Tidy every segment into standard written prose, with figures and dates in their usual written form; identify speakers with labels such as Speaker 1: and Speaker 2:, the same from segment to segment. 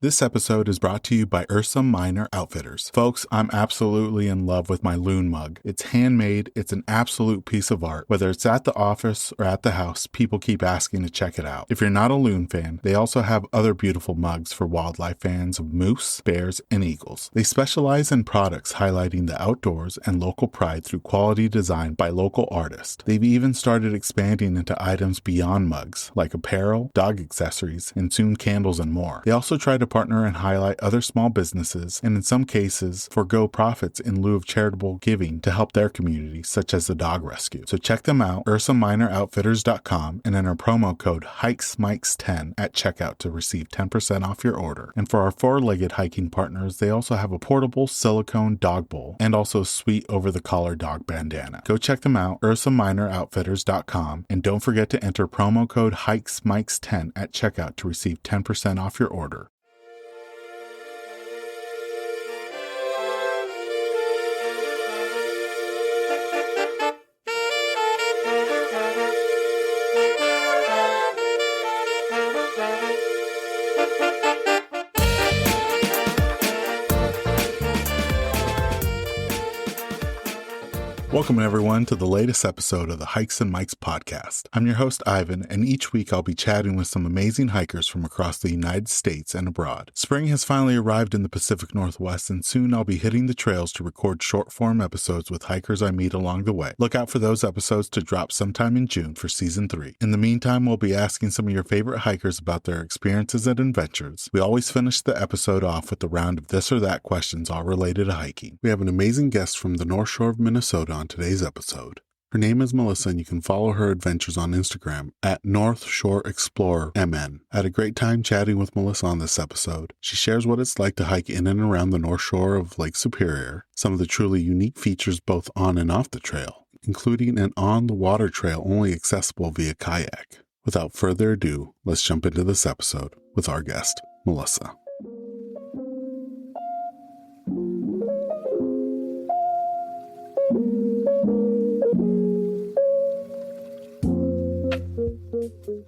Speaker 1: This episode is brought to you by Ursa Minor Outfitters. Folks, I'm absolutely in love with my loon mug. It's handmade, it's an absolute piece of art. Whether it's at the office or at the house, people keep asking to check it out. If you're not a loon fan, they also have other beautiful mugs for wildlife fans of moose, bears, and eagles. They specialize in products highlighting the outdoors and local pride through quality design by local artists. They've even started expanding into items beyond mugs, like apparel, dog accessories, and soon candles and more. They also try to partner and highlight other small businesses, and in some cases, forego profits in lieu of charitable giving to help their community, such as the dog rescue. So check them out, UrsaMinorOutfitters.com, and enter promo code HikesMikes10 at checkout to receive 10% off your order. And for our four-legged hiking partners, they also have a portable silicone dog bowl and also a sweet over-the-collar dog bandana. Go check them out, UrsaMinorOutfitters.com, and don't forget to enter promo code HikesMikes10 at checkout to receive 10% off your order. Welcome, everyone, to the latest episode of the Hikes and Mikes podcast. I'm your host, Ivan, and each week I'll be chatting with some amazing hikers from across the United States and abroad. Spring has finally arrived in the Pacific Northwest, and soon I'll be hitting the trails to record short-form episodes with hikers I meet along the way. Look out for those episodes to drop sometime in June for Season 3. In the meantime, we'll be asking some of your favorite hikers about their experiences and adventures. We always finish the episode off with a round of this or that questions all related to hiking. We have an amazing guest from the North Shore of Minnesota on today's episode. Her name is Melissa, and you can follow her adventures on Instagram at North Shore Explorer MN. I had a great time chatting with Melissa on this episode. She shares what it's like to hike in and around the North Shore of Lake Superior, some of the truly unique features both on and off the trail, including an on-the-water trail only accessible via kayak. Without further ado, let's jump into this episode with our guest, Melissa.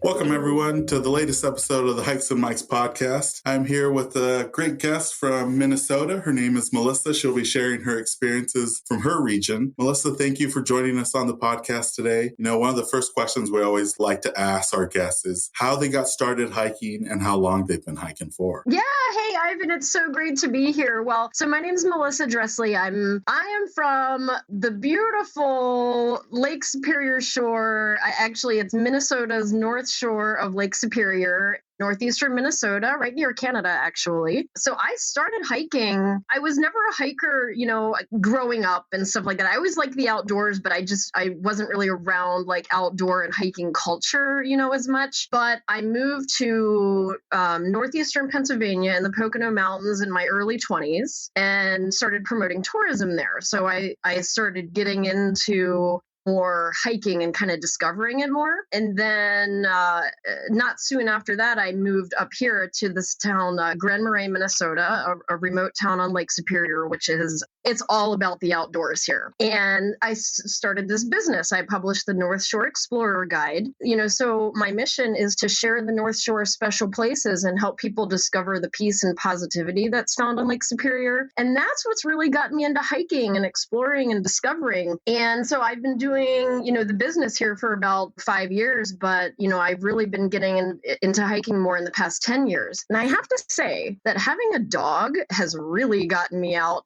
Speaker 1: Welcome, everyone, to the latest episode of the Hikes and Mikes podcast. I'm here with a great guest from Minnesota. Her name is Melissa. She'll be sharing her experiences from her region. Melissa, thank you for joining us on the podcast today. You know, one of the first questions we always like to ask our guests is how they got started hiking and how long they've been hiking for.
Speaker 2: Yeah, hey, Ivan, it's so great to be here. Well, so my name is Melissa Dressley. I am from the beautiful Lake Superior shore. It's Minnesota's North Shore of Lake Superior, northeastern Minnesota, right near Canada, actually. So I started hiking. I was never a hiker, growing up and stuff like that. I always liked the outdoors, but I wasn't really around like outdoor and hiking culture, as much. But I moved to northeastern Pennsylvania in the Pocono Mountains in my early 20s and started promoting tourism there. So I started getting into more hiking and kind of discovering it more. And then not soon after that, I moved up here to this town, Grand Marais, Minnesota, a remote town on Lake Superior, it's all about the outdoors here. And I started this business. I published the North Shore Explorer Guide. So my mission is to share the North Shore special places and help people discover the peace and positivity that's found on Lake Superior. And that's what's really gotten me into hiking and exploring and discovering. And so I've been doing, the business here for about 5 years, but, I've really been getting into hiking more in the past 10 years. And I have to say that having a dog has really gotten me out.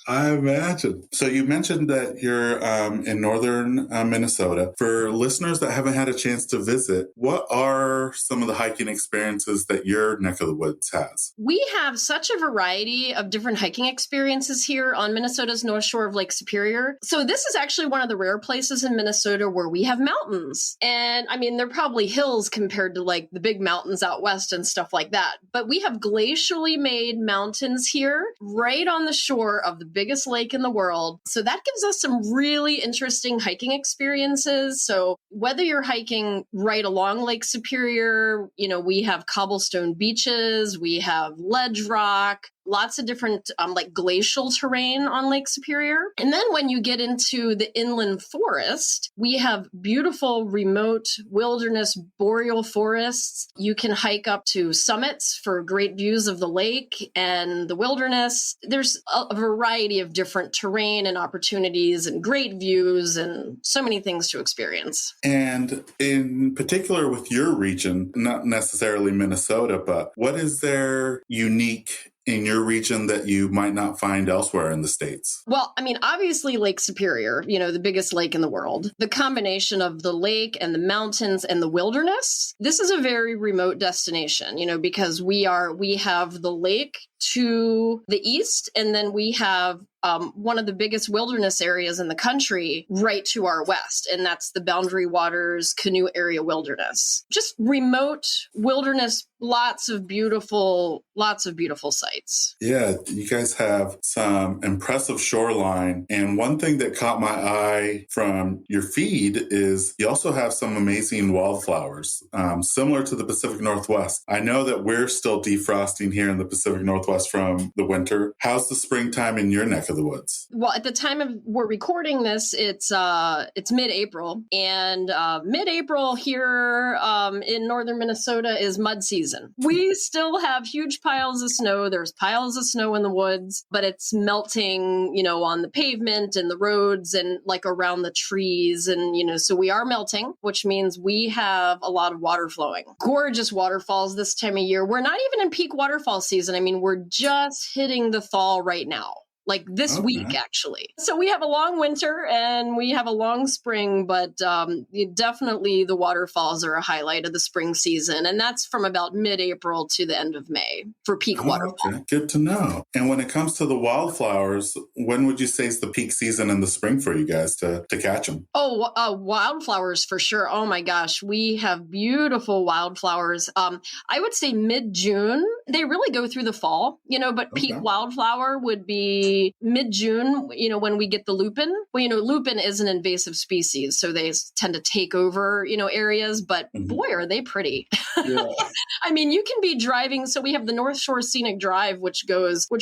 Speaker 1: I imagine. So you mentioned that you're in northern Minnesota. For listeners that haven't had a chance to visit, what are some of the hiking experiences that your neck of the woods has?
Speaker 3: We have such a variety of different hiking experiences here on Minnesota's North Shore of Lake Superior. So this is actually one of the rare places in Minnesota where we have mountains. And they're probably hills compared to like the big mountains out west and stuff like that. But we have glacially made mountains here right on the shore of the biggest lake in the world. So that gives us some really interesting hiking experiences. So whether you're hiking right along Lake Superior, we have cobblestone beaches, we have ledge rock, lots of different like glacial terrain on Lake Superior. And then when you get into the inland forest, we have beautiful remote wilderness boreal forests. You can hike up to summits for great views of the lake and the wilderness. There's a variety of different terrain and opportunities and great views and so many things to experience.
Speaker 1: And in particular with your region, not necessarily Minnesota, but what is there unique in your region that you might not find elsewhere in the States?
Speaker 3: Well, I mean, obviously Lake Superior, the biggest lake in the world, the combination of the lake and the mountains and the wilderness. This is a very remote destination, because we have the lake to the east, and then we have one of the biggest wilderness areas in the country right to our west, and that's the Boundary Waters Canoe Area Wilderness. Just remote wilderness, lots of beautiful sights.
Speaker 1: Yeah, you guys have some impressive shoreline. And one thing that caught my eye from your feed is you also have some amazing wildflowers, similar to the Pacific Northwest. I know that we're still defrosting here in the Pacific Northwest from the winter. How's the springtime in your neck of the woods?
Speaker 3: Well, at the time of we're recording this, it's mid-April, and mid-April here in northern Minnesota is mud season. We still have huge piles of snow. There's piles of snow in the woods, but it's melting, on the pavement and the roads and like around the trees, and so we are melting, which means we have a lot of water flowing. Gorgeous waterfalls this time of year. We're not even in peak waterfall season. I mean, we're just hitting the thaw right now. Like this week, actually. So we have a long winter and we have a long spring, but definitely the waterfalls are a highlight of the spring season. And that's from about mid-April to the end of May for peak waterfall.
Speaker 1: Okay. Good to know. And when it comes to the wildflowers, when would you say is the peak season in the spring for you guys to catch them?
Speaker 3: Oh, wildflowers for sure. Oh my gosh. We have beautiful wildflowers. I would say mid-June. They really go through the fall, but peak wildflower would be mid-June, when we get the lupin. Well, lupin is an invasive species, so they tend to take over, areas, but boy, are they pretty. Yeah. I mean, you can be driving. So we have the North Shore Scenic Drive, which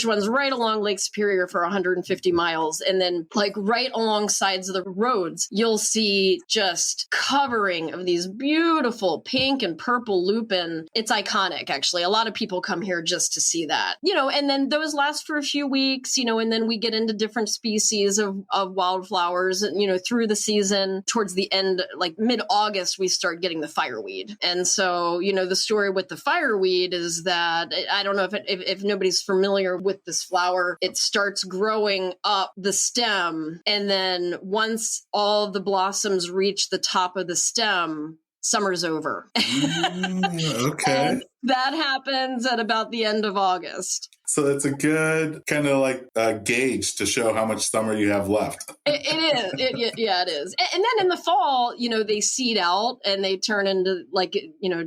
Speaker 3: runs right along Lake Superior for 150 miles. And then like right along sides of the roads, you'll see just covering of these beautiful pink and purple lupin. It's iconic, actually. A lot of people come here just to see that, and then those last for a few weeks, and then we get into different species of wildflowers, through the season. Towards the end, like mid-August, we start getting the fireweed. And so, the story with the fireweed is that, I don't know if nobody's familiar with this flower, it starts growing up the stem. And then once all the blossoms reach the top of the stem, summer's over.
Speaker 1: Okay.
Speaker 3: And that happens at about the end of August.
Speaker 1: So that's a good kind of like gauge to show how much summer you have left.
Speaker 3: It is. Yeah, it is. And then in the fall, they seed out and they turn into like,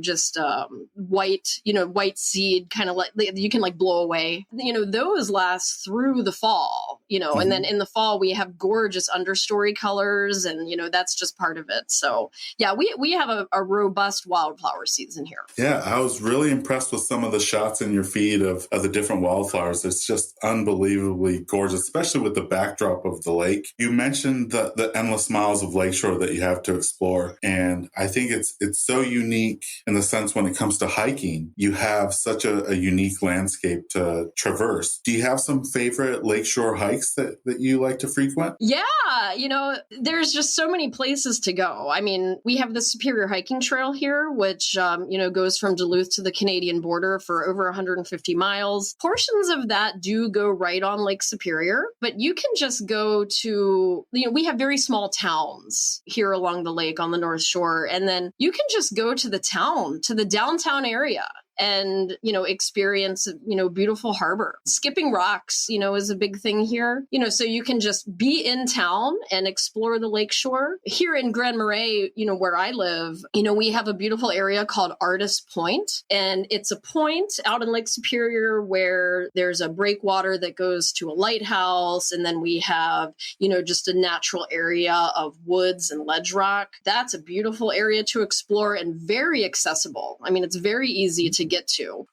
Speaker 3: just white seed, kind of like you can like blow away. Those last through the fall, and then in the fall we have gorgeous understory colors, and that's just part of it. So yeah, we have a robust wildflower season here.
Speaker 1: Yeah, I was really impressed with some of the shots in your feed of the different wildflowers. It's just unbelievably gorgeous, especially with the backdrop of the lake. You mentioned the endless miles of lakeshore that you have to explore. And I think it's so unique in the sense when it comes to hiking, you have such a unique landscape to traverse. Do you have some favorite lakeshore hikes that you like to frequent?
Speaker 3: Yeah, there's just so many places to go. I mean, we have the Superior Hiking Trail here, which, goes from Duluth to the Canadian border for over 150 miles. Portions of that do go right on Lake Superior, but you can just go to, we have very small towns here along the lake on the North Shore. And then you can just go to the town, to the downtown area, and, experience, beautiful harbor. Skipping rocks, is a big thing here, so you can just be in town and explore the lakeshore. Here in Grand Marais, where I live, we have a beautiful area called Artist Point. And it's a point out in Lake Superior where there's a breakwater that goes to a lighthouse. And then we have, just a natural area of woods and ledge rock. That's a beautiful area to explore and very accessible. I mean, it's very easy to get to.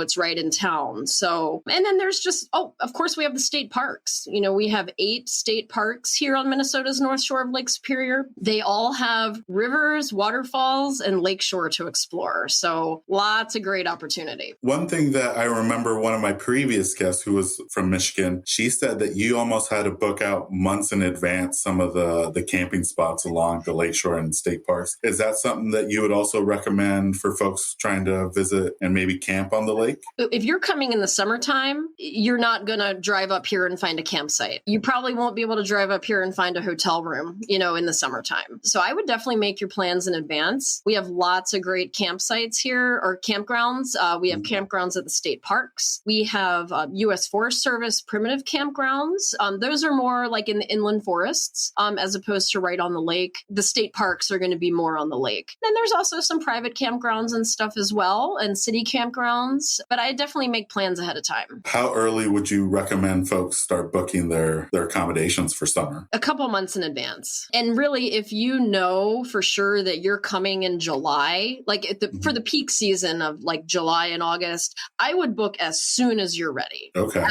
Speaker 3: It's right in town. So, and then there's just, of course, we have the state parks. We have 8 state parks here on Minnesota's North Shore of Lake Superior. They all have rivers, waterfalls, and lakeshore to explore. So lots of great opportunity.
Speaker 1: One thing that I remember one of my previous guests who was from Michigan, she said that you almost had to book out months in advance some of the camping spots along the lakeshore and state parks. Is that something that you would also recommend for folks trying to visit and maybe camp on the lake?
Speaker 3: If you're coming in the summertime, you're not going to drive up here and find a campsite. You probably won't be able to drive up here and find a hotel room, in the summertime. So I would definitely make your plans in advance. We have lots of great campsites here, or campgrounds. We have campgrounds at the state parks. We have U.S. Forest Service primitive campgrounds. Those are more like in the inland forests, as opposed to right on the lake. The state parks are going to be more on the lake. Then there's also some private campgrounds and stuff as well, and city campgrounds. But I definitely make plans ahead of time.
Speaker 1: How early would you recommend folks start booking their accommodations for summer?
Speaker 3: A couple months in advance. And really, if you know for sure that you're coming in July, like for the peak season of like July and August, I would book as soon as you're ready.
Speaker 1: Okay.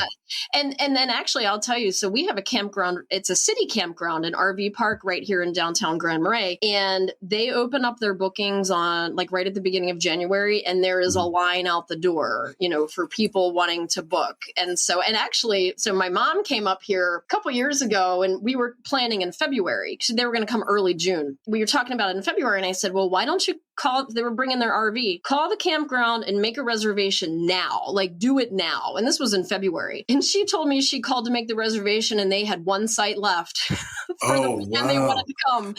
Speaker 3: And then actually, I'll tell you, so we have a campground. It's a city campground, an RV park right here in downtown Grand Marais. And they open up their bookings on like right at the beginning of January. And there is a line out the door, for people wanting to book. And actually, my mom came up here a couple years ago and we were planning in February because they were going to come early June. We were talking about it in February. And I said, well, why don't you they were bringing their RV, call the campground and make a reservation now, like do it now. And this was in February. And she told me she called to make the reservation and they had one site left and they wanted to come.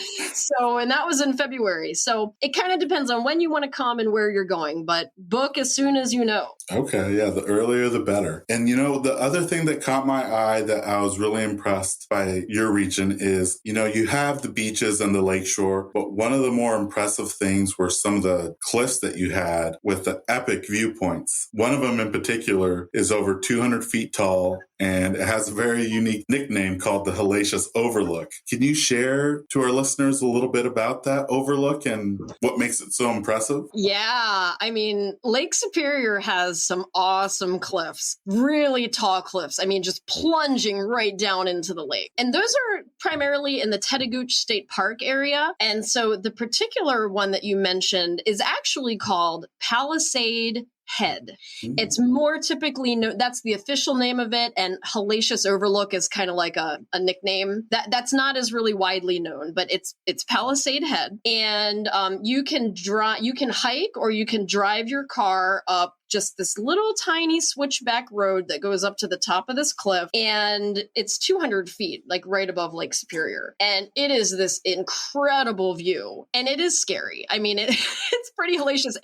Speaker 3: And that was in February. So it kind of depends on when you want to come and where you're going, but book as soon as you know.
Speaker 1: Okay. Yeah. The earlier, the better. And the other thing that caught my eye that I was really impressed by your region is, you have the beaches and the lakeshore, but one of the more impressive things were some of the cliffs that you had with the epic viewpoints. One of them in particular is over 200 feet tall, and it has a very unique nickname called the Hellacious Overlook. Can you share to our listeners a little bit about that overlook and what makes it so impressive?
Speaker 3: Yeah, I mean, Lake Superior has some awesome cliffs, really tall cliffs. I mean, just plunging right down into the lake. And those are primarily in the Tetagooch State Park area. And so the particular one that you mentioned is actually called Palisade Head. It's more typically known, that's the official name of it, and Hellacious Overlook is kind of like a nickname that's not as really widely known, but it's Palisade Head, and you can hike or you can drive your car up just this little tiny switchback road that goes up to the top of this cliff. And it's 200 feet, like right above Lake Superior. And it is this incredible view. And it is scary. I mean, it's pretty hellacious.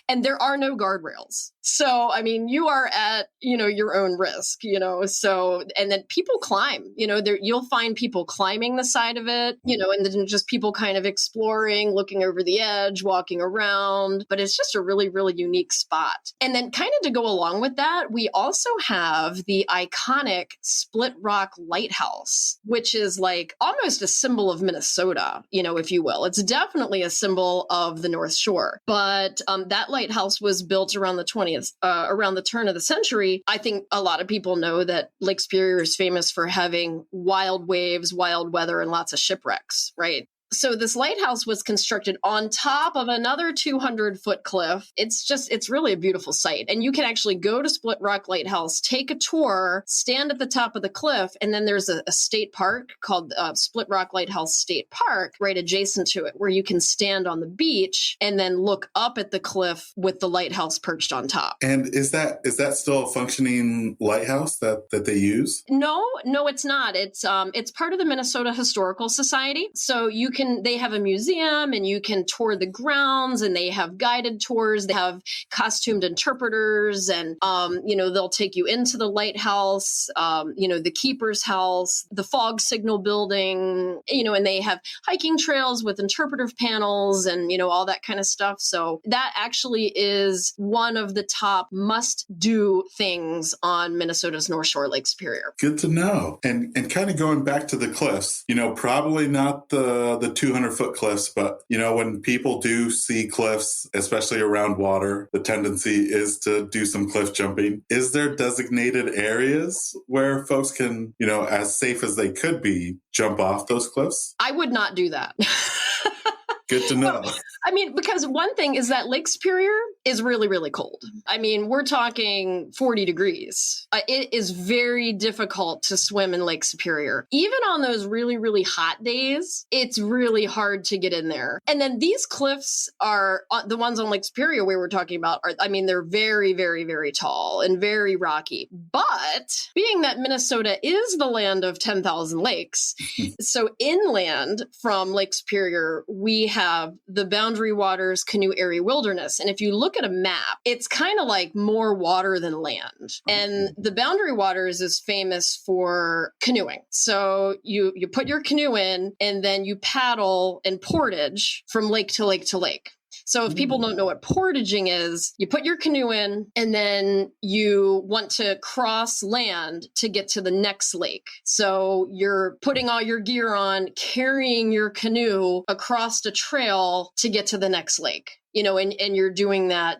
Speaker 3: And there are no guardrails. So, I mean, you are at, your own risk, so, and then people climb, you'll find people climbing the side of it, and then just people kind of exploring, looking over the edge, walking around, but it's just a really, really unique spot. And then kind of to go along with that, we also have the iconic Split Rock Lighthouse, which is like almost a symbol of Minnesota, if you will. It's definitely a symbol of the North Shore. But that lighthouse was built around around the turn of the century. I think a lot of people know that Lake Superior is famous for having wild waves, wild weather, and lots of shipwrecks, right? So this lighthouse was constructed on top of another 200-foot cliff. It's really a beautiful sight. And you can actually go to Split Rock Lighthouse, take a tour, stand at the top of the cliff, and then there's a state park called Split Rock Lighthouse State Park right adjacent to it, where you can stand on the beach and then look up at the cliff with the lighthouse perched on top.
Speaker 1: And is that still a functioning lighthouse that they use?
Speaker 3: No, it's not. It's part of the Minnesota Historical Society. So they have a museum and you can tour the grounds, and they have guided tours. They have costumed interpreters, and, they'll take you into the lighthouse, the keeper's house, the fog signal building, and they have hiking trails with interpretive panels and, all that kind of stuff. So that actually is one of the top must-do things on Minnesota's North Shore, Lake Superior.
Speaker 1: Good to know. And kind of going back to the cliffs, probably not the 200-foot cliffs, but when people do see cliffs, especially around water, the tendency is to do some cliff jumping. Is there designated areas where folks can, as safe as they could be, jump off those cliffs?
Speaker 3: I would not do that.
Speaker 1: Good to know.
Speaker 3: Because one thing is that Lake Superior is really, really cold. We're talking 40 degrees. It is very difficult to swim in Lake Superior. Even on those really, really hot days, it's really hard to get in there. And then these cliffs are the ones on Lake Superior we were talking about. They're very, very, very tall and very rocky. But being that Minnesota is the land of 10,000 lakes, so inland from Lake Superior, we have the Boundary Waters Canoe Area Wilderness. And if you look at a map, it's kind of like more water than land. And the Boundary Waters is famous for canoeing. So you put your canoe in and then you paddle and portage from lake to lake to lake. So if people don't know what portaging is, you put your canoe in and then you want to cross land to get to the next lake. So you're putting all your gear on, carrying your canoe across a trail to get to the next lake. And you're doing that,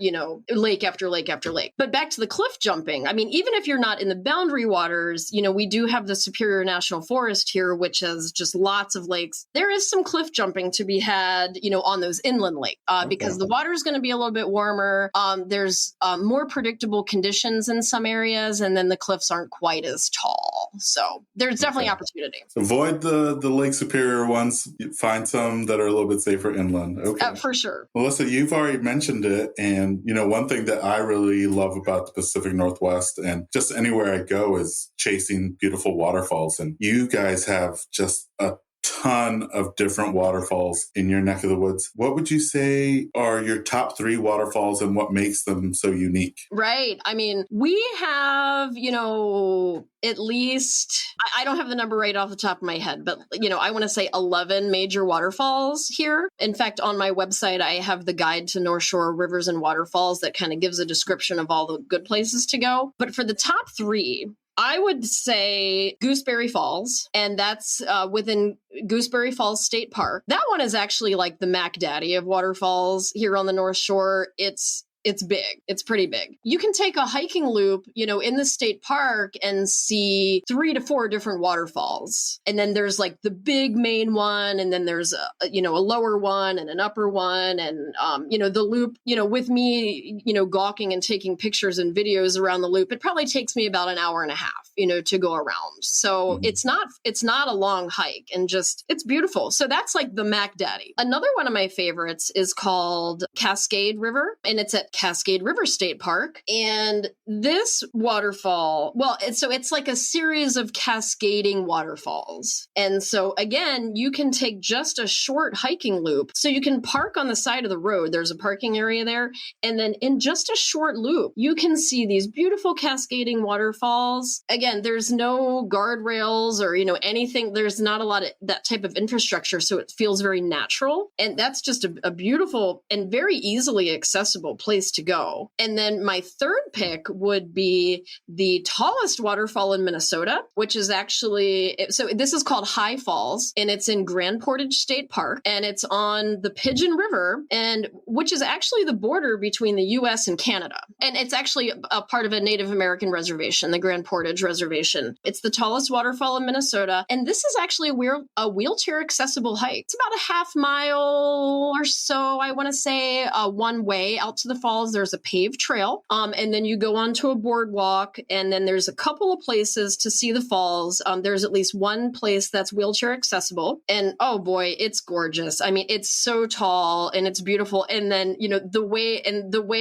Speaker 3: lake after lake after lake. But back to the cliff jumping. Even if you're not in the Boundary Waters, we do have the Superior National Forest here, which has just lots of lakes. There is some cliff jumping to be had, on those inland lakes, because the water is going to be a little bit warmer. There's more predictable conditions in some areas, and then the cliffs aren't quite as tall. So there's definitely opportunity.
Speaker 1: Avoid the Lake Superior ones. Find some that are a little bit safer inland. Okay.
Speaker 3: For sure.
Speaker 1: Melissa, you've already mentioned it. And, one thing that I really love about the Pacific Northwest and just anywhere I go is chasing beautiful waterfalls. And you guys have just a ton of different waterfalls in your neck of the woods. What would you say are your top 3 waterfalls and what makes them so unique?
Speaker 3: Right. We have, at least, I don't have the number right off the top of my head, but, I want to say 11 major waterfalls here. In fact, on my website, I have the guide to North Shore rivers and waterfalls that kind of gives a description of all the good places to go. But for the top 3, I would say Gooseberry Falls, and that's within Gooseberry Falls State Park. That one is actually like the Mac Daddy of waterfalls here on the North Shore. It's big. It's pretty big. You can take a hiking loop, in the state park and see 3 to 4 different waterfalls. And then there's like the big main one. And then there's a lower one and an upper one. And, the loop, with me, gawking and taking pictures and videos around the loop, it probably takes me about an hour and a half, to go around. So it's not a long hike and it's beautiful. So that's like the Mac Daddy. Another one of my favorites is called Cascade River, and it's at Cascade River State Park. And this waterfall, it's like a series of cascading waterfalls. And so again, you can take just a short hiking loop. So you can park on the side of the road. There's a parking area there. And then in just a short loop, you can see these beautiful cascading waterfalls. Again, there's no guardrails or, anything. There's not a lot of that type of infrastructure. So it feels very natural. And that's just a beautiful and very easily accessible place to go. And then my third pick would be the tallest waterfall in Minnesota, which is actually, so this is called High Falls, and it's in Grand Portage State Park, and it's on the Pigeon River, and which is actually the border between the U.S. and Canada. And it's actually a part of a Native American reservation, the Grand Portage Reservation. It's the tallest waterfall in Minnesota, and this is actually a wheelchair accessible hike. It's about a half mile or so, I want to say, one way out to the falls. There's a paved trail, and then you go onto a boardwalk, and then there's a couple of places to see the falls. There's at least one place that's wheelchair accessible, and oh boy, it's gorgeous. It's so tall and it's beautiful. And then the way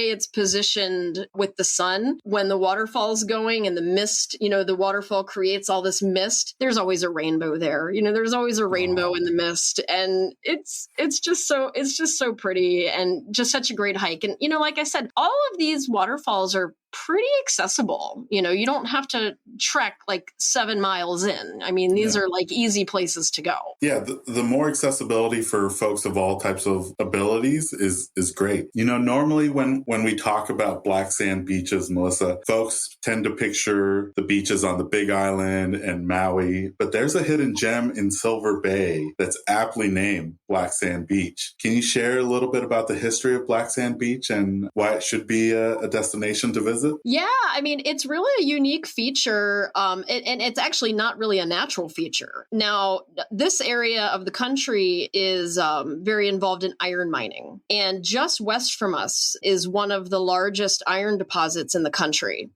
Speaker 3: it's positioned with the sun when the waterfall's going and the mist, the waterfall creates all this mist. There's always a rainbow there. There's always a rainbow in the mist, and it's just so pretty and just such a great hike. And like I said, all of these waterfalls are pretty accessible. You don't have to trek like 7 miles in. I mean, these are like easy places to go.
Speaker 1: Yeah, the more accessibility for folks of all types of abilities is great. Normally when we talk about black sand beaches, Melissa, folks tend to picture the beaches on the Big Island and Maui, but there's a hidden gem in Silver Bay that's aptly named Black Sand Beach. Can you share a little bit about the history of Black Sand Beach and why it should be a destination to visit?
Speaker 3: Yeah, I mean, it's really a unique feature, and it's actually not really a natural feature. Now, this area of the country is very involved in iron mining, and just west from us is one of the largest iron deposits in the country,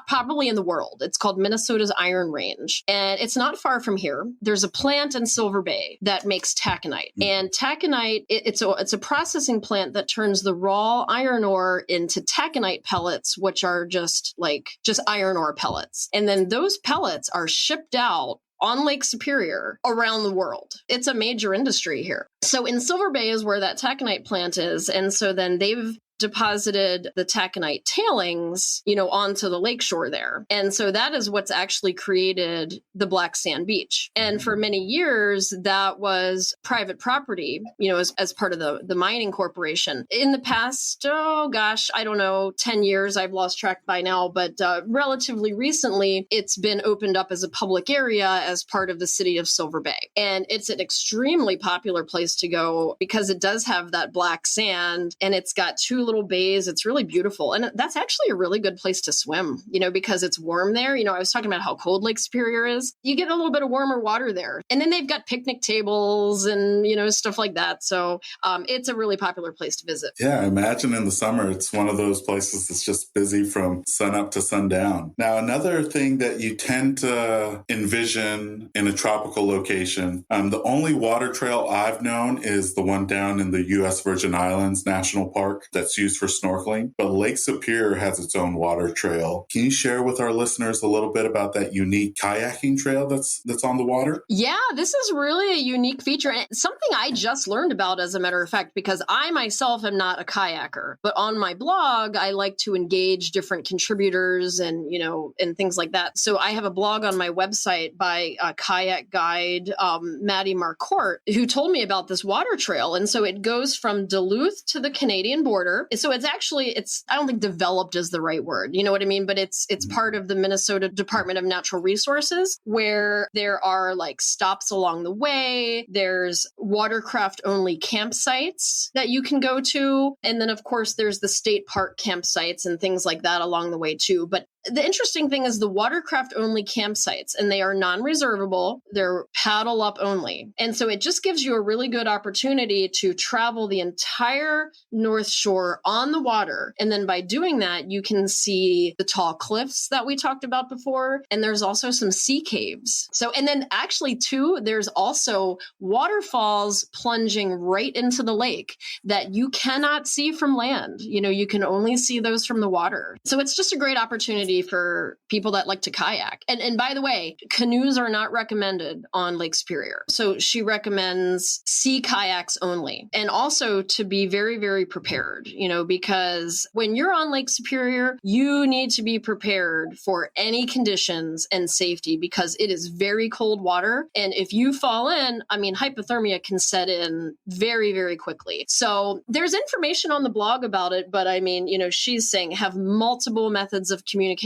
Speaker 3: probably in the world. It's called Minnesota's Iron Range, and it's not far from here. There's a plant in Silver Bay that makes taconite, and taconite, it's a processing plant that turns the raw iron ore into taconite pellets, which are just iron ore pellets. And then those pellets are shipped out on Lake Superior around the world. It's a major industry here. So in Silver Bay is where that taconite plant is. And so then they've deposited the taconite tailings, onto the lakeshore there. And so that is what's actually created the Black Sand Beach. And for many years, that was private property, as part of the mining corporation. In the past, I don't know, 10 years, I've lost track by now, but relatively recently, it's been opened up as a public area as part of the city of Silver Bay. And it's an extremely popular place to go because it does have that black sand and it's got 2 little bays. It's really beautiful. And that's actually a really good place to swim, because it's warm there. I was talking about how cold Lake Superior is. You get a little bit of warmer water there. And then they've got picnic tables and, stuff like that. So it's a really popular place to visit.
Speaker 1: Yeah, I imagine in the summer, it's one of those places that's just busy from sun up to sundown. Now, another thing that you tend to envision in a tropical location, the only water trail I've known is the one down in the U.S. Virgin Islands National Park that's used for snorkeling, but Lake Superior has its own water trail. Can you share with our listeners a little bit about that unique kayaking trail that's on the water?
Speaker 3: Yeah, this is really a unique feature and something I just learned about, as a matter of fact, because I myself am not a kayaker, but on my blog, I like to engage different contributors and things like that. So I have a blog on my website by a kayak guide, Maddie Marcourt, who told me about this water trail. And so it goes from Duluth to the Canadian border. So it's I don't think developed is the right word, you know what I mean? But it's part of the Minnesota Department of Natural Resources, where there are like stops along the way. There's watercraft only campsites that you can go to. And then of course there's the state park campsites and things like that along the way too. But the interesting thing is the watercraft only campsites, and they are non-reservable. They're paddle up only. And so it just gives you a really good opportunity to travel the entire North Shore on the water. And then by doing that, you can see the tall cliffs that we talked about before. And there's also some sea caves. And then actually too, there's also waterfalls plunging right into the lake that you cannot see from land. You can only see those from the water. So it's just a great opportunity for people that like to kayak. And by the way, canoes are not recommended on Lake Superior. So she recommends sea kayaks only. And also to be very, very prepared, because when you're on Lake Superior, you need to be prepared for any conditions and safety because it is very cold water. And if you fall in, hypothermia can set in very, very quickly. So there's information on the blog about it, but she's saying have multiple methods of communication.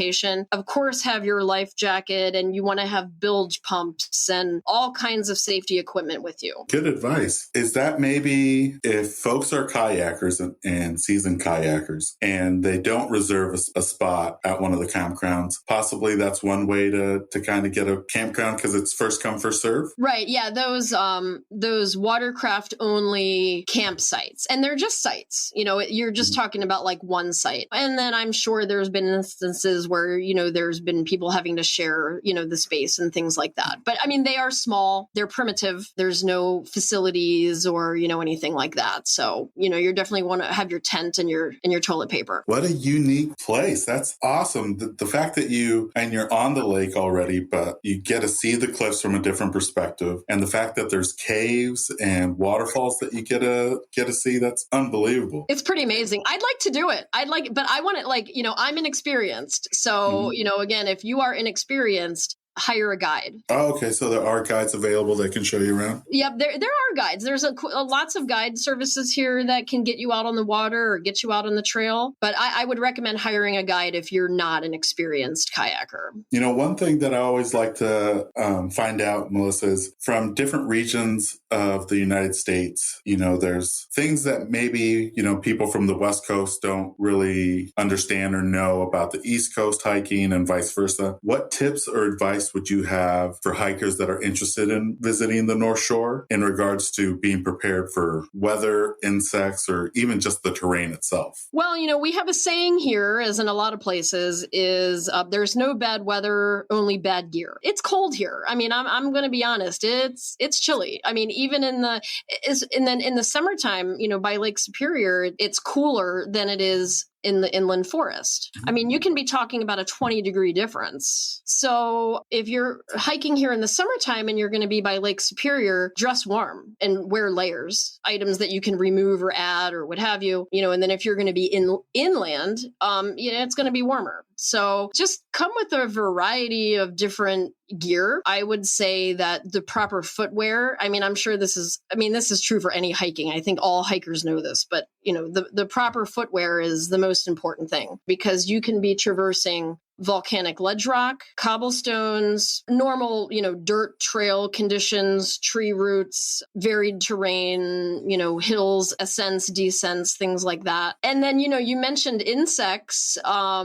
Speaker 3: Of course, have your life jacket, and you want to have bilge pumps and all kinds of safety equipment with you.
Speaker 1: Good advice. Is that maybe if folks are kayakers and seasoned kayakers and they don't reserve a spot at one of the campgrounds, possibly that's one way to kind of get a campground because it's first come, first serve?
Speaker 3: Right. Yeah. Those watercraft only campsites, and they're just sites. You're just talking about like one site. And then I'm sure there's been instances places where, there's been people having to share, the space and things like that. But I mean, they are small, they're primitive. There's no facilities or, anything like that. So, you definitely want to have your tent and your toilet paper.
Speaker 1: What a unique place. That's awesome. The fact that you're on the lake already, but you get to see the cliffs from a different perspective. And the fact that there's caves and waterfalls that you get to see, that's unbelievable.
Speaker 3: It's pretty amazing. I'd like to do it. But I want it I'm inexperienced. So, again, if you are inexperienced, hire a guide.
Speaker 1: Oh, okay. So there are guides available that can show you around?
Speaker 3: Yep, there are guides. There's lots of guide services here that can get you out on the water or get you out on the trail. But I would recommend hiring a guide if you're not an experienced kayaker.
Speaker 1: One thing that I always like to find out, Melissa, is from different regions of the United States, there's things that maybe, people from the West Coast don't really understand or know about the East Coast hiking and vice versa. What tips or advice would you have for hikers that are interested in visiting the North Shore in regards to being prepared for weather, insects, or even just the terrain itself?
Speaker 3: Well, we have a saying here, as in a lot of places, is there's no bad weather, only bad gear. It's cold here. I mean, I'm going to be honest. It's chilly. I mean, even in the summertime, by Lake Superior, it's cooler than it is in the inland forest. I mean, you can be talking about a 20-degree difference. So if you're hiking here in the summertime and you're going to be by Lake Superior, dress warm and wear layers, items that you can remove or add or what have you, and then if you're going to be inland, it's going to be warmer. So just come with a variety of different gear. I would say that the proper footwear, I mean, I'm sure this is true for any hiking. I think all hikers know this, but the proper footwear is the most important thing, because you can be traversing volcanic ledge rock, cobblestones, normal, dirt trail conditions, tree roots, varied terrain, hills, ascents, descents, things like that. And then, you mentioned insects. I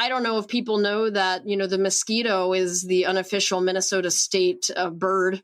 Speaker 3: don't know if people know that, the mosquito is the unofficial Minnesota state bird.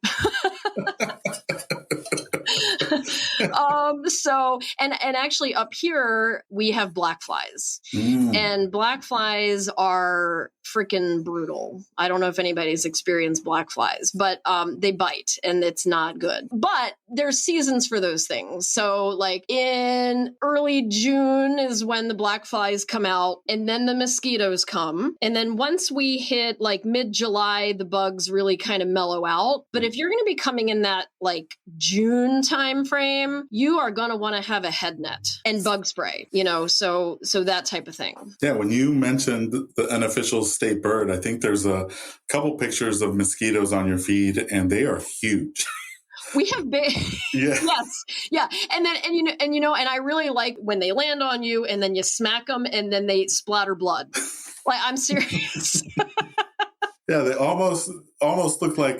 Speaker 3: And actually up here we have black flies, and black flies are freaking brutal. I don't know if anybody's experienced black flies, but they bite and it's not good. But there's seasons for those things. So like in early June is when the black flies come out, and then the mosquitoes come. And then once we hit like mid-July, the bugs really kind of mellow out. But if you're going to be coming in that like June time frame, you are going to want to have a head net and bug spray, so that type of thing.
Speaker 1: Yeah, when you mentioned the unofficial state bird, I think there's a couple pictures of mosquitoes on your feed, and they are huge.
Speaker 3: We have big,
Speaker 1: yeah.
Speaker 3: Yes, yeah, and I really like when they land on you, and then you smack them, and then they splatter blood. Like, I'm serious.
Speaker 1: Yeah, they almost look like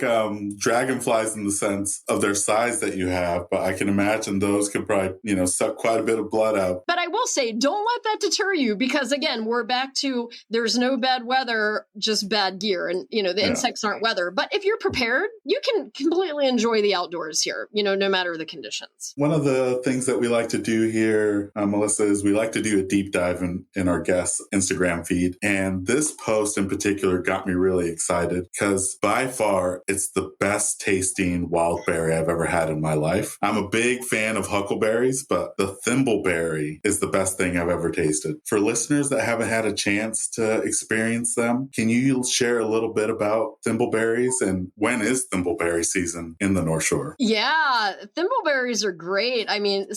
Speaker 1: dragonflies in the sense of their size that you have, but I can imagine those could probably, suck quite a bit of blood out.
Speaker 3: But I will say, don't let that deter you, because again, we're back to there's no bad weather, just bad gear. And, the insects aren't weather. But if you're prepared, you can completely enjoy the outdoors here, no matter the conditions.
Speaker 1: One of the things that we like to do here, Melissa, is we like to do a deep dive in our guests' Instagram feed. And this post in particular got me really excited, because by far, it's the best tasting wild berry I've ever had in my life. I'm a big fan of huckleberries, but the thimbleberry is the best thing I've ever tasted. For listeners that haven't had a chance to experience them, can you share a little bit about thimbleberries, and when is thimbleberry season in the North Shore?
Speaker 3: Yeah, thimbleberries are great. I mean,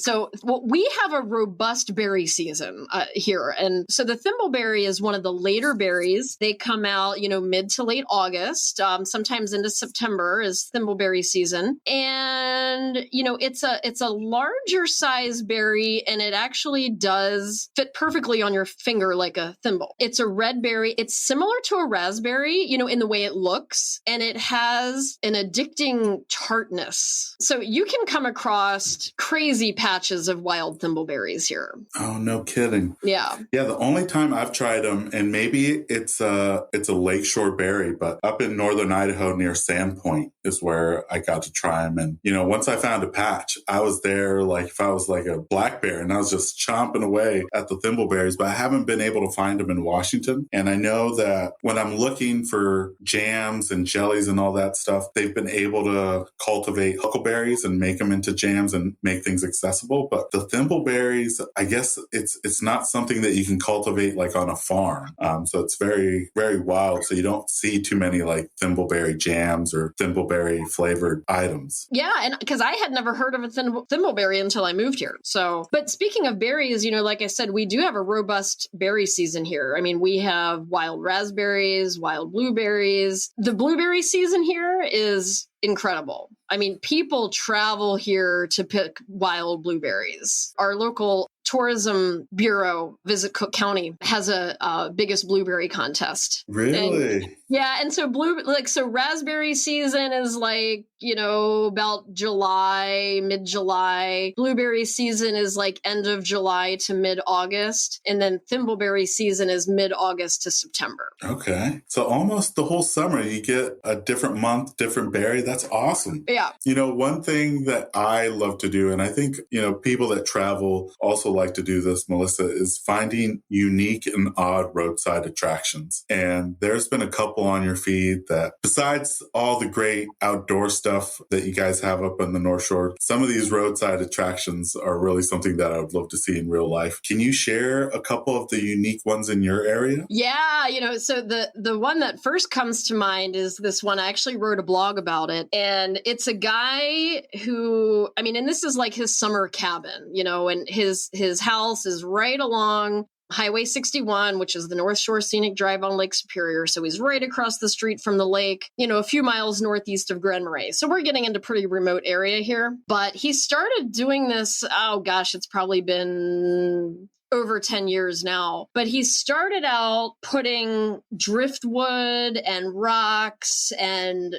Speaker 3: we have a robust berry season here. And so the thimbleberry is one of the later berries. They come out, mid to late August. Sometimes into September is thimbleberry season. And, it's a larger size berry, and it actually does fit perfectly on your finger like a thimble. It's a red berry. It's similar to a raspberry, in the way it looks, and it has an addicting tartness. So you can come across crazy patches of wild thimbleberries here.
Speaker 1: Oh, no kidding.
Speaker 3: Yeah.
Speaker 1: Yeah, the only time I've tried them, and maybe it's a lakeshore berry berry, but up in northern Idaho near Sandpoint is where I got to try them. And, once I found a patch, I was there like if I was like a black bear and I was just chomping away at the thimbleberries, but I haven't been able to find them in Washington. And I know that when I'm looking for jams and jellies and all that stuff, they've been able to cultivate huckleberries and make them into jams and make things accessible. But the thimbleberries, I guess it's not something that you can cultivate like on a farm. So it's very, very wild. So you don't see too many like thimbleberry jams or thimbleberry flavored items.
Speaker 3: Yeah, and because I had never heard of a thimbleberry until I moved here. So, but speaking of berries, like I said, we do have a robust berry season here. I mean, we have wild raspberries, wild blueberries. The blueberry season here is incredible. I mean, people travel here to pick wild blueberries. Our local tourism bureau, Visit Cook County, has a biggest blueberry contest.
Speaker 1: Really?
Speaker 3: And so raspberry season is like, about July, mid-July. Blueberry season is like end of July to mid-August. And then thimbleberry season is mid-August to September.
Speaker 1: Okay. So almost the whole summer, you get a different month, different berry. That's awesome.
Speaker 3: Yeah.
Speaker 1: One thing that I love to do, and I think, people that travel also like to do this, Melissa, is finding unique and odd roadside attractions. And there's been a couple on your feed that, besides all the great outdoor stuff that you guys have up on the North Shore, some of these roadside attractions are really something that I would love to see in real life. Can you share a couple of the unique ones in your area?
Speaker 3: Yeah, so the one that first comes to mind is this one. I actually wrote a blog about it, and it's a guy who, and this is like his summer cabin, and his house is right along Highway 61, which is the North Shore Scenic Drive on Lake Superior. So he's right across the street from the lake, a few miles northeast of Grand Marais. So we're getting into pretty remote area here. But he started doing this, it's probably been over 10 years now. But he started out putting driftwood and rocks and,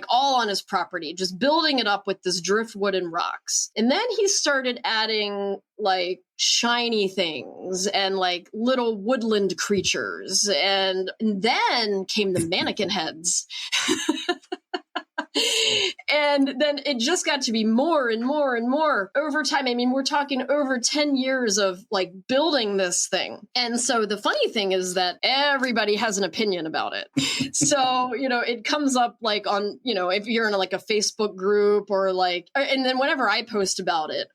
Speaker 3: all on his property, just building it up with this driftwood and rocks. And then he started adding like shiny things and like little woodland creatures. And then came the mannequin heads. And then it just got to be more and more and more over time. We're talking over 10 years of like building this thing. And so the funny thing is that everybody has an opinion about it. So, it comes up like on, if you're in like a Facebook group or like, and then whenever I post about it,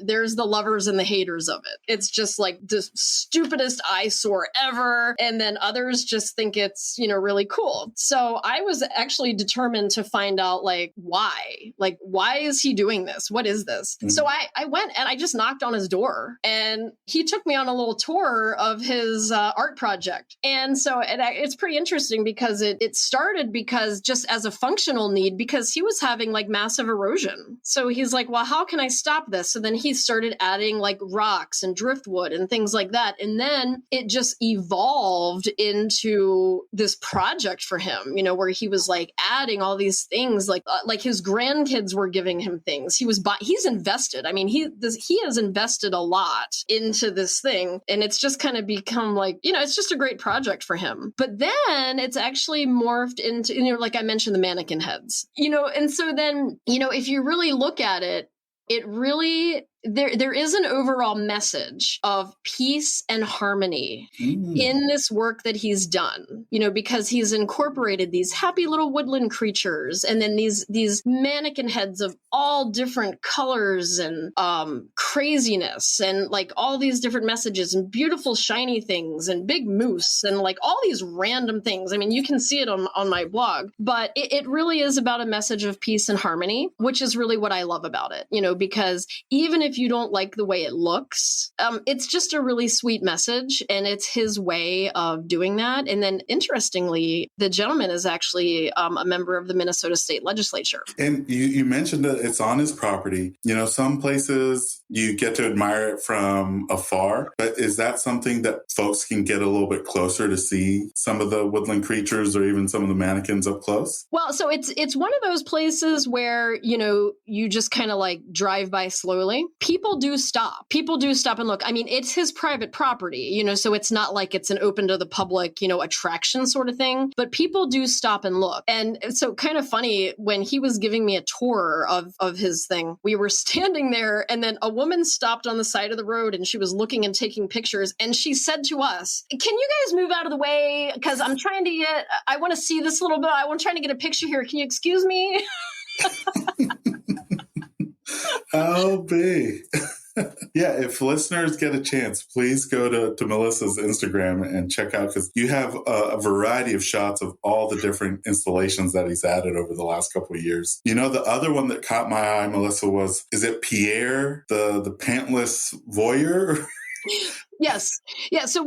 Speaker 3: there's the lovers and the haters of it. It's just like the stupidest eyesore ever. And then others just think it's, really cool. So I was actually determined to find out why is he doing this? What is this? Mm-hmm. So I went and I just knocked on his door, and he took me on a little tour of his art project. And so it's pretty interesting because it started because just as a functional need, because he was having like massive erosion. So he's like, well, how can I stop this? So then he started adding like rocks and driftwood and things like that. And then it just evolved into this project for him, where he was like adding all these things, like his grandkids were giving him things. He's invested. He has invested a lot into this thing, and it's just kind of become like, it's just a great project for him. But then it's actually morphed into, like I mentioned, the mannequin heads, and so then, if you really look at it, it really, there is an overall message of peace and harmony in this work that he's done, because he's incorporated these happy little woodland creatures and then these mannequin heads of all different colors and craziness and like all these different messages and beautiful shiny things and big moose and like all these random things. You can see it on my blog, but it really is about a message of peace and harmony, which is really what I love about it, because even if you don't like the way it looks, it's just a really sweet message, and it's his way of doing that. And then interestingly, the gentleman is actually a member of the Minnesota State Legislature.
Speaker 1: And you mentioned that it's on his property. Some places you get to admire it from afar, but is that something that folks can get a little bit closer to see some of the woodland creatures or even some of the mannequins up close?
Speaker 3: Well, so it's one of those places where, you just kind of like drive by slowly. people do stop. People do stop and look. I mean, it's his private property, so it's not like it's an open to the public, attraction sort of thing, but people do stop and look. And so kind of funny, when he was giving me a tour of his thing, we were standing there and then a woman stopped on the side of the road and she was looking and taking pictures. And she said to us, "Can you guys move out of the way? Because I want to see this a little bit. I'm trying to get a picture here. Can you excuse me?"
Speaker 1: Oh, B. Yeah, if listeners get a chance, please go to Melissa's Instagram and check out, because you have a variety of shots of all the different installations that he's added over the last couple of years. The other one that caught my eye, Melissa, is it Pierre, the pantless voyeur?
Speaker 3: Yes. Yeah. So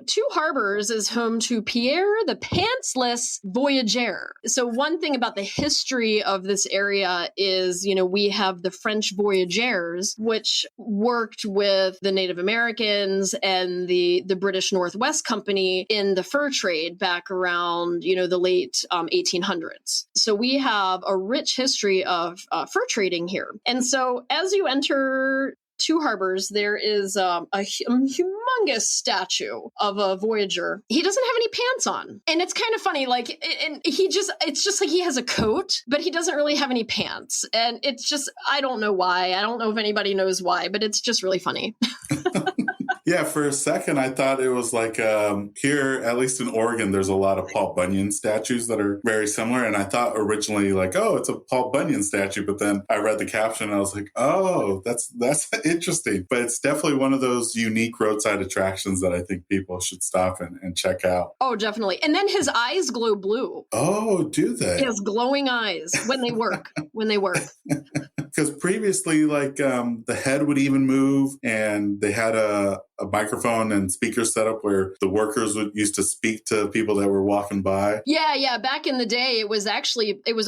Speaker 3: Two Harbors is home to Pierre the Pantsless Voyageur. So one thing about the history of this area is, we have the French voyageurs, which worked with the Native Americans and the British Northwest Company in the fur trade back around, the late 1800s. So we have a rich history of fur trading here. And so as you enter Two Harbors, there is a humongous statue of a voyager. He doesn't have any pants on. And it's kind of funny, it's just like he has a coat, but he doesn't really have any pants. And it's just, I don't know why. I don't know if anybody knows why, but it's just really funny.
Speaker 1: Yeah, for a second, I thought it was like here, at least in Oregon, there's a lot of Paul Bunyan statues that are very similar. And I thought originally it's a Paul Bunyan statue. But then I read the caption and I was like, oh, that's interesting. But it's definitely one of those unique roadside attractions that I think people should stop and check out.
Speaker 3: Oh, definitely. And then his eyes glow blue.
Speaker 1: Oh, do they?
Speaker 3: He has glowing eyes when they work.
Speaker 1: Because previously, the head would even move, and they had a microphone and speaker setup where the workers used to speak to people that were walking by.
Speaker 3: Yeah. Back in the day, it was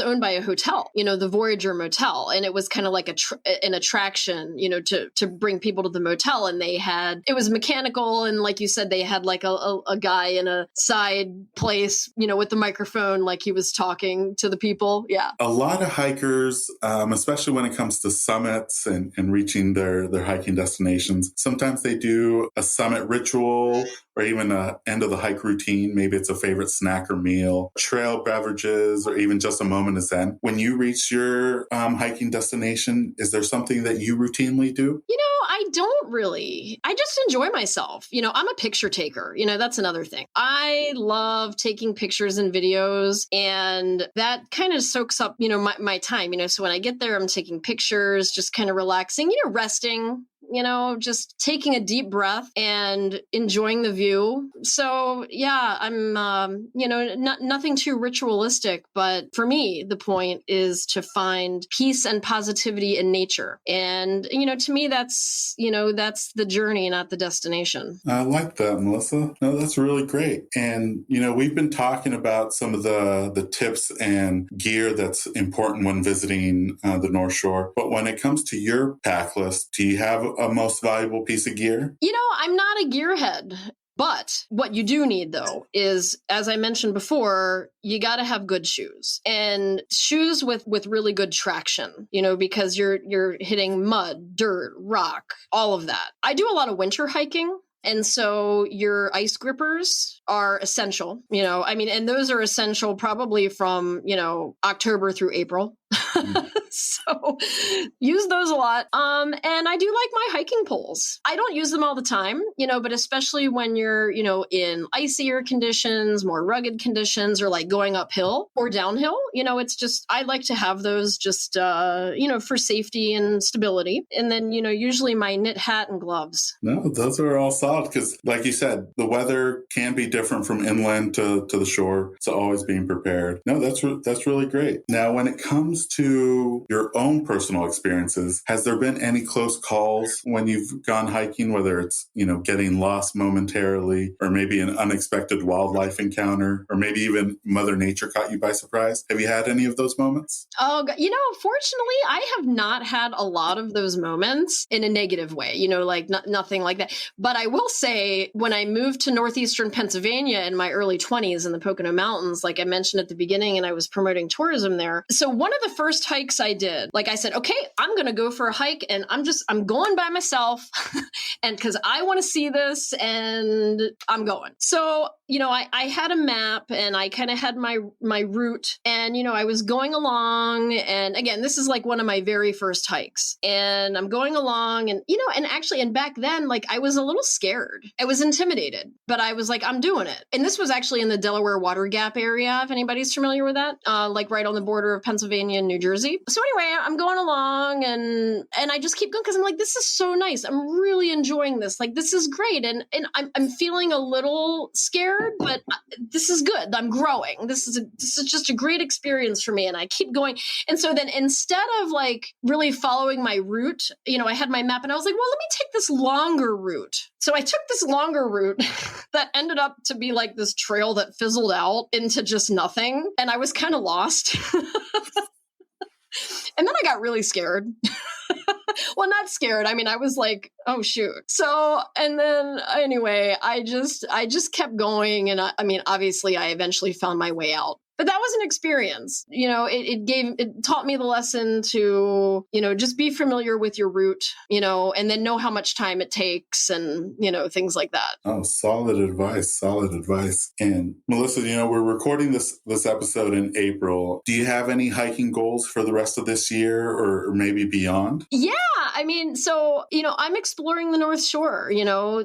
Speaker 3: owned by a hotel, the Voyager Motel. And it was kind of like an attraction, to bring people to the motel. And it was mechanical. And like you said, they had like a guy in a side place, with the microphone, like he was talking to the people. Yeah.
Speaker 1: A lot of hikers, especially when it comes to summits and reaching their hiking destinations, sometimes they do a summit ritual or even a end of the hike routine. Maybe it's a favorite snack or meal, trail beverages, or even just a moment of zen. When you reach your hiking destination, is there something that you routinely do?
Speaker 3: I don't really. I just enjoy myself. I'm a picture taker. That's another thing. I love taking pictures and videos, and that kind of soaks up, my time. So when I get there, I'm taking pictures, just kind of relaxing, resting. Just taking a deep breath and enjoying the view. So yeah, I'm, nothing too ritualistic, but for me, the point is to find peace and positivity in nature. And, to me, that's the journey, not the destination.
Speaker 1: I like that, Melissa. No, that's really great. And, we've been talking about some of the tips and gear that's important when visiting the North Shore. But when it comes to your pack list, do you have a most valuable piece of gear?
Speaker 3: I'm not a gearhead. But what you do need, though, is, as I mentioned before, you got to have good shoes, and shoes with really good traction, because you're hitting mud, dirt, rock, all of that. I do a lot of winter hiking. And so your ice grippers are essential, and those are essential probably from, October through April. So use those a lot. And I do like my hiking poles. I don't use them all the time, but especially when you're, in icier conditions, more rugged conditions, or like going uphill or downhill, it's just, I like to have those just, for safety and stability. And then, usually my knit hat and gloves.
Speaker 1: No, those are all solid because, like you said, the weather can be different from inland to the shore. So always being prepared. No, that's really great. Now, when it comes to your own personal experiences, has there been any close calls when you've gone hiking, whether it's, getting lost momentarily, or maybe an unexpected wildlife encounter, or maybe even Mother Nature caught you by surprise? Have you had any of those moments?
Speaker 3: Oh, fortunately, I have not had a lot of those moments in a negative way, nothing like that. But I will say, when I moved to northeastern Pennsylvania in my early 20s in the Pocono Mountains, like I mentioned at the beginning, and I was promoting tourism there. So one of the first hikes I did. Like I said, okay, I'm going to go for a hike and I'm going by myself and because I want to see this and I'm going. So, I had a map and I kind of had my route and, I was going along. And again, this is like one of my very first hikes and I'm going along and, and back then, like I was a little scared. I was intimidated, but I was like, I'm doing it. And this was actually in the Delaware Water Gap area, if anybody's familiar with that, like right on the border of Pennsylvania and New Jersey. So anyway, I'm going along and I just keep going because I'm like, this is so nice. I'm really enjoying this. Like, this is great. And I'm feeling a little scared, but this is good. I'm growing. This is just a great experience for me. And I keep going. And so then instead of like really following my route, I had my map and I was like, well, let me take this longer route. So I took this longer route that ended up to be like this trail that fizzled out into just nothing. And I was kind of lost. And then I got really scared. Well, not scared. I mean, I was like, oh, shoot. So, and then anyway, I just kept going. And I mean, obviously, I eventually found my way out. But that was an experience. It taught me the lesson to, just be familiar with your route, and then know how much time it takes and, things like that.
Speaker 1: Oh, solid advice. Solid advice. And Melissa, we're recording this episode in April. Do you have any hiking goals for the rest of this year or maybe beyond?
Speaker 3: Yeah. I mean, so, I'm exploring the North Shore,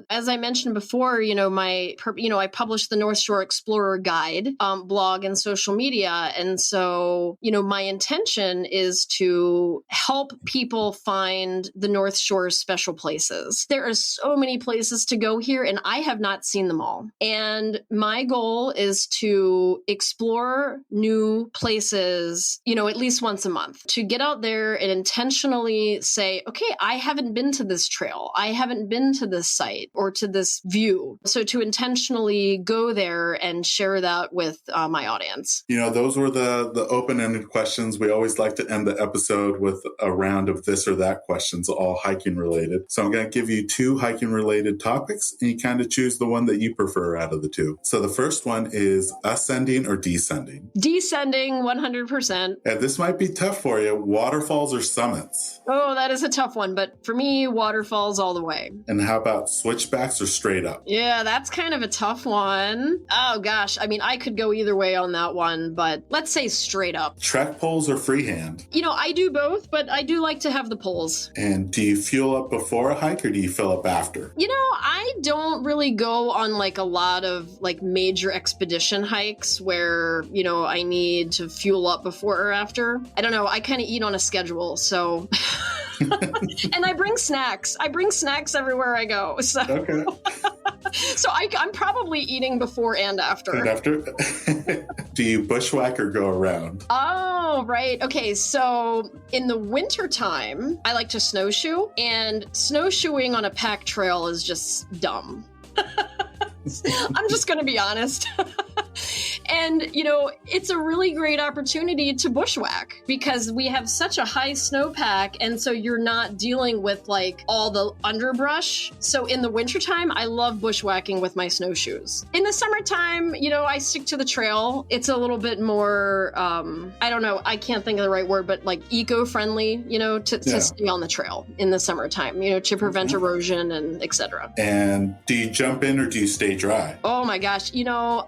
Speaker 3: as I mentioned before, I published the North Shore Explorer Guide blog and social media. And so, my intention is to help people find the North Shore's special places. There are so many places to go here, and I have not seen them all. And my goal is to explore new places, at least once a month, to get out there and intentionally say, okay, I haven't been to this trail. I haven't been to this site or to this view. So to intentionally go there and share that with my audience.
Speaker 1: Those were the open-ended questions. We always like to end the episode with a round of this or that questions, all hiking related. So I'm going to give you 2 hiking related topics and you kind of choose the one that you prefer out of the 2. So the first one is ascending or descending?
Speaker 3: Descending 100%.
Speaker 1: And this might be tough for you. Waterfalls or summits?
Speaker 3: Oh, that is a tough one. But for me, waterfalls all the way.
Speaker 1: And how about switchbacks or straight up?
Speaker 3: Yeah, that's kind of a tough one. Oh, gosh. I mean, I could go either way on that one, but let's say straight up.
Speaker 1: Trek poles or freehand?
Speaker 3: I do both, but I do like to have the poles.
Speaker 1: And do you fuel up before a hike or do you fill up after?
Speaker 3: I don't really go on like a lot of like major expedition hikes where, I need to fuel up before or after. I don't know. I kind of eat on a schedule, so... And I bring snacks. Everywhere I go. So,
Speaker 1: okay.
Speaker 3: So I'm probably eating before and after.
Speaker 1: And after? Do you bushwhack or go around?
Speaker 3: Oh, right. Okay. So in the wintertime, I like to snowshoe, and snowshoeing on a packed trail is just dumb. I'm just going to be honest. And, it's a really great opportunity to bushwhack because we have such a high snowpack. And so you're not dealing with like all the underbrush. So in the wintertime, I love bushwhacking with my snowshoes. In the summertime, I stick to the trail. It's a little bit more, I don't know, I can't think of the right word, but like eco-friendly, to stay on the trail in the summertime, to prevent erosion and etc.
Speaker 1: And do you jump in or do you stay dry?
Speaker 3: Oh my gosh.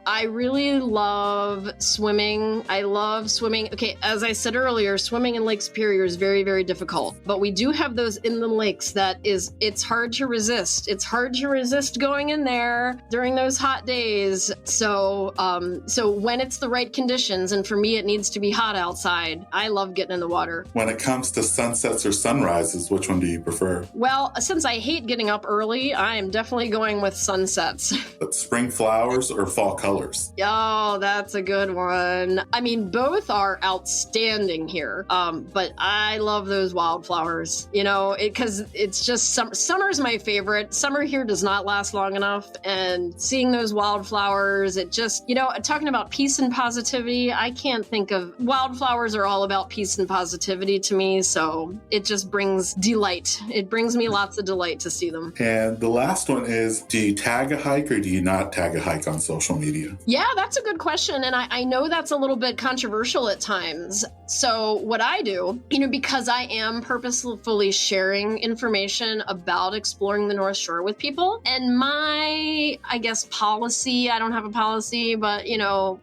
Speaker 3: I really love swimming. I love swimming. Okay, as I said earlier, swimming in Lake Superior is very, very difficult. But we do have those inland lakes it's hard to resist. It's hard to resist going in there during those hot days. So when it's the right conditions, and for me, it needs to be hot outside, I love getting in the water.
Speaker 1: When it comes to sunsets or sunrises, which one do you prefer?
Speaker 3: Well, since I hate getting up early, I am definitely going with sunsets.
Speaker 1: But spring flowers or fall colors?
Speaker 3: Oh, that's a good one. I mean, both are outstanding here. But I love those wildflowers, because it's just summer's my favorite. Summer here does not last long enough. And seeing those wildflowers, it just, talking about peace and positivity, I can't think of wildflowers are all about peace and positivity to me. So it just brings delight. It brings me lots of delight to see them.
Speaker 1: And the last one is, do you tag a hike or do you not tag a hike on social media?
Speaker 3: Yeah, that's a good question. question. And I know that's a little bit controversial at times. So what I do, because I am purposefully sharing information about exploring the North Shore with people, and my, I guess, policy, I don't have a policy, but,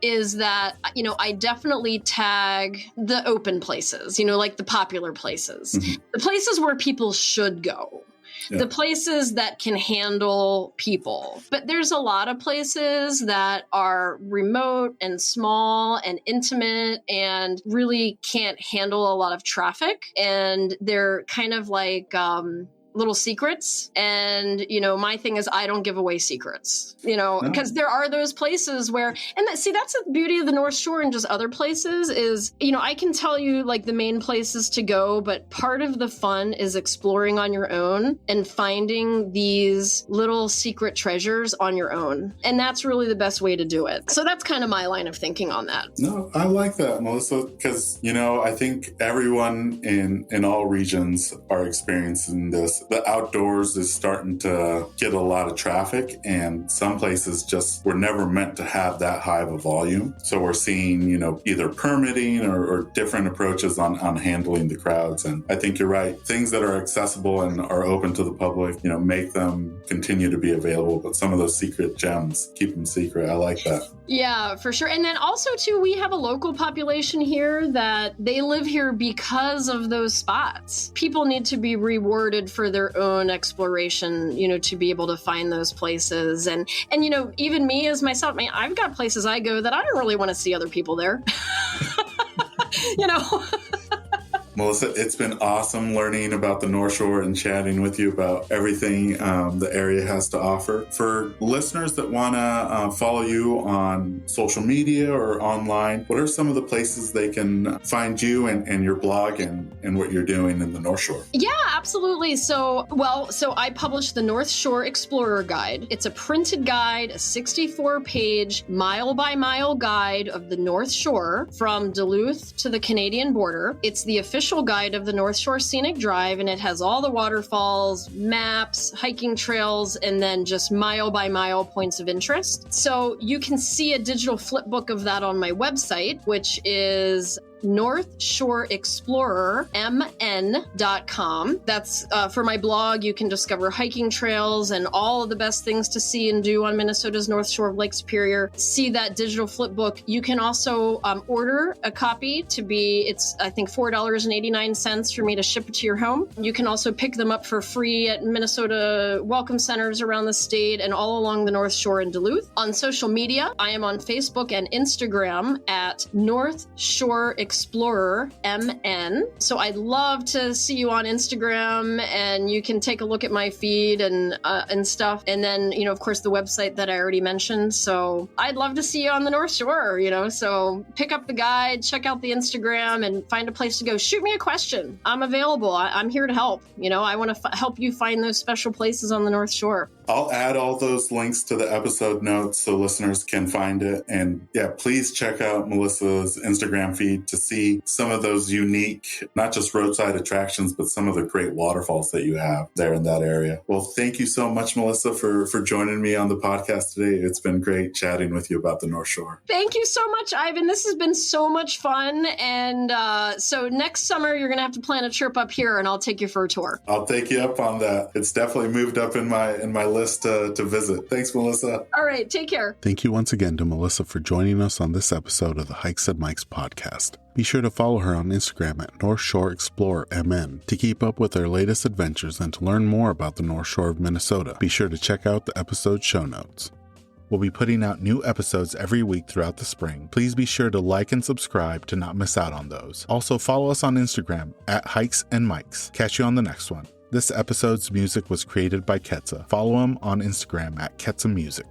Speaker 3: is that, I definitely tag the open places, like the popular places, the places where people should go. Yeah. The places that can handle people. But there's a lot of places that are remote and small and intimate and really can't handle a lot of traffic. And they're kind of like little secrets. And, my thing is I don't give away secrets, because there are those places where, and that's the beauty of the North Shore and just other places is, I can tell you like the main places to go, but part of the fun is exploring on your own and finding these little secret treasures on your own. And that's really the best way to do it. So that's kind of my line of thinking on that.
Speaker 1: No, I like that, Melissa, because, I think everyone in all regions are experiencing this. The outdoors is starting to get a lot of traffic, and some places just were never meant to have that high of a volume. So we're seeing, either permitting or different approaches on handling the crowds. And I think you're right. Things that are accessible and are open to the public, make them continue to be available. But some of those secret gems, keep them secret. I like that.
Speaker 3: Yeah, for sure. And then also, too, we have a local population here that they live here because of those spots. People need to be rewarded for their own exploration, to be able to find those places. And even me as myself, I've got places I go that I don't really want to see other people there.
Speaker 1: Melissa, it's been awesome learning about the North Shore and chatting with you about everything the area has to offer. For listeners that want to follow you on social media or online, what are some of the places they can find you and your blog and what you're doing in the North Shore?
Speaker 3: Yeah, absolutely. So I published the North Shore Explorer Guide. It's a printed guide, a 64-page mile-by-mile guide of the North Shore from Duluth to the Canadian border. It's the official guide of the North Shore Scenic Drive, and it has all the waterfalls, maps, hiking trails, and then just mile-by-mile points of interest. So you can see a digital flipbook of that on my website, which is northshoreexplorermn.com. That's for my blog. You can discover hiking trails and all of the best things to see and do on Minnesota's North Shore of Lake Superior. See that digital flip book. You can also order a copy it's I think $4.89 for me to ship it to your home. You can also pick them up for free at Minnesota welcome centers around the state and all along the North Shore in Duluth. On social media, I am on Facebook and Instagram at North Shore Explorer MN. So I'd love to see you on Instagram, and you can take a look at my feed and stuff. And then, of course, the website that I already mentioned. So I'd love to see you on the North Shore, so pick up the guide, check out the Instagram, and find a place to go. Shoot me a question. I'm available. I'm here to help. I want to help you find those special places on the North Shore.
Speaker 1: I'll add all those links to the episode notes so listeners can find it. And yeah, please check out Melissa's Instagram feed to see some of those unique, not just roadside attractions, but some of the great waterfalls that you have there in that area. Well, thank you so much, Melissa, for joining me on the podcast today. It's been great chatting with you about the North Shore.
Speaker 3: Thank you so much, Ivan. This has been so much fun. And so next summer, you're going to have to plan a trip up here, and I'll take you for a tour.
Speaker 1: I'll take you up on that. It's definitely moved up in my list to visit. Thanks, Melissa.
Speaker 3: All right. Take care.
Speaker 1: Thank you once again to Melissa for joining us on this episode of the Hikes and Mikes podcast. Be sure to follow her on Instagram at North Shore Explorer MN to keep up with her latest adventures and to learn more about the North Shore of Minnesota. Be sure to check out the episode show notes. We'll be putting out new episodes every week throughout the spring. Please be sure to like and subscribe to not miss out on those. Also, follow us on Instagram at Hikes and Mikes. Catch you on the next one. This episode's music was created by Ketsa. Follow him on Instagram at Ketsa Music.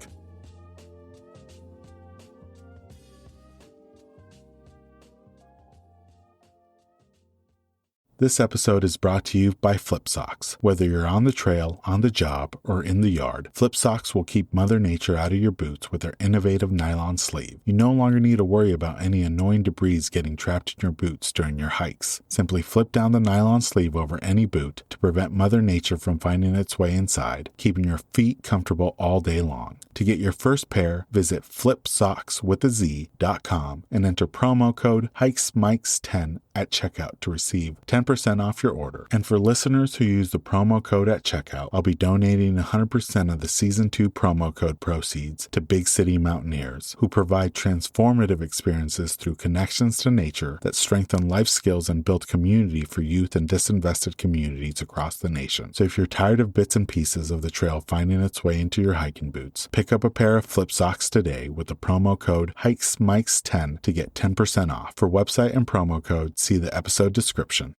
Speaker 1: This episode is brought to you by Flip Socks. Whether you're on the trail, on the job, or in the yard, Flip Socks will keep Mother Nature out of your boots with their innovative nylon sleeve. You no longer need to worry about any annoying debris getting trapped in your boots during your hikes. Simply flip down the nylon sleeve over any boot to prevent Mother Nature from finding its way inside, keeping your feet comfortable all day long. To get your first pair, visit flipsockswithaz.com and enter promo code HikesMikes10 at checkout to receive 10% off your order. And for listeners who use the promo code at checkout, I'll be donating 100% of the Season 2 promo code proceeds to Big City Mountaineers, who provide transformative experiences through connections to nature that strengthen life skills and build community for youth and disinvested communities across the nation. So if you're tired of bits and pieces of the trail finding its way into your hiking boots, pick up a pair of Flip Socks today with the promo code HikesMikes10 to get 10% off. For website and promo code, see the episode description.